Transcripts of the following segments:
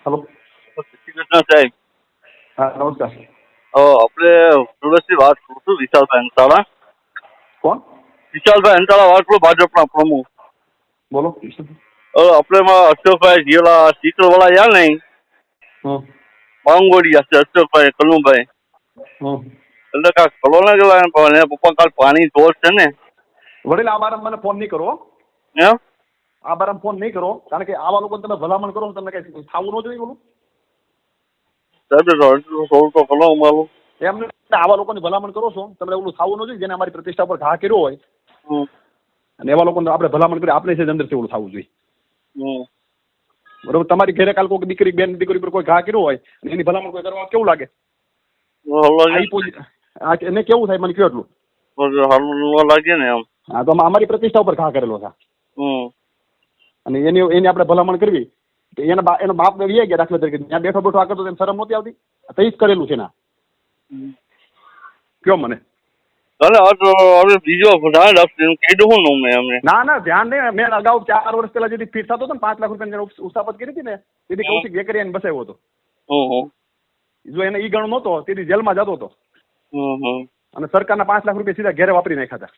Hello. Shri Krishna સાહેબ. હા, નમસ્કાર. આપણે સુરતથી વાત કરું છું, વિશાલભાઈ અંતાળા. કોણ? વિશાલભાઈ અંતાળા વાત કરું, ભાજપના પ્રમુખ. બોલો. આપણે એમાં અશોકભાઈ જીવલા શીતળવાળા યા નહીં હમ બાંગોડિયા છે, અશોકભાઈ કલુભાઈ હમ એટલે કાંક ખલો ના ગયેલા પણ એના પપ્પા કાલ પાણી ઢોર છે ને વડીલ, આ બારામાં મને ફોન નહીં કરો. એમ આ બારામાં ફોન નહીં કરો, કારણ કે આવા લોકોને તમે ભલામણ કરો તમને કઈ થવું ન જોઈએ. બોલું સાહેબ થોડું તો ખલો મારું. એમને આવા લોકોની ભલામણ કરો છો, તમને ઓલું થવું ન જોઈએ. જેને અમારી પ્રતિષ્ઠા પર ઘા કર્યો હોય અને એવા લોકોને આપણે ભલામણ કરી, આપણે છે અંદરથી ઓલું થવું જોઈએ. બરોબર. તમારી ઘરે કાલ કોઈ દીકરી બેન દીકરી પર કોઈ ઘા કર્યો હોય અને એની ભલામણ કોઈ કરવા કેવું લાગે? એને કેવું થાય મને કયો એટલું. લાગે ને એમ. હા, તો અમારી પ્રતિષ્ઠા ઉપર ઘા કરેલો છે અને એની આપણે ભલામણ કરવી. એનો બાપ વે ગયા દાખલા તરીકે ત્યાં બેઠો બેઠો આ કરતો તેને શરમ નહોતી આવતી? તઈ જ કરેલું છે ના. કયો મને. બીજો ધ્યાન રાખશે કીધું હું મેં અમને. ના ધ્યાન નહીં. મેં અગાઉ 4 વર્ષ પહેલા જેથી ફીટ થતો હતો ને 5 લાખ રૂપિયા ઉસાપત કરી હતી ને તેથી કૌશિક વેકરિયાને બસાવ્યો હતો. જો એને ઈ ગણો નહોતો તેથી જેલમાં જતો હતો અને સરકારના 5 લાખ રૂપિયા સીધા ઘેરે વાપરી નાખ્યા હતા.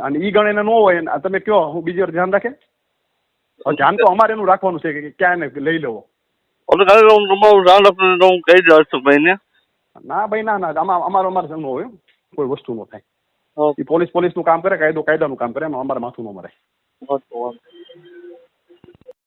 અને ઈ ગણ એને ન હોય, તમે કયો હું બીજી વાર ધ્યાન રાખે? ધ્યાન તો અમારે એનું રાખવાનું છે કે ક્યાં એને લઈ લેવો. તમારું ધ્યાન રાખવું હું કહી દઉં અશોકભાઈ ને. ના ભાઈ, ના અમારે ન હોય, કોઈ વસ્તુ ન થાય. પોલીસ નું કામ કરે, કાયદાનું કામ કરે, એમાં અમારે માથું ન મરે.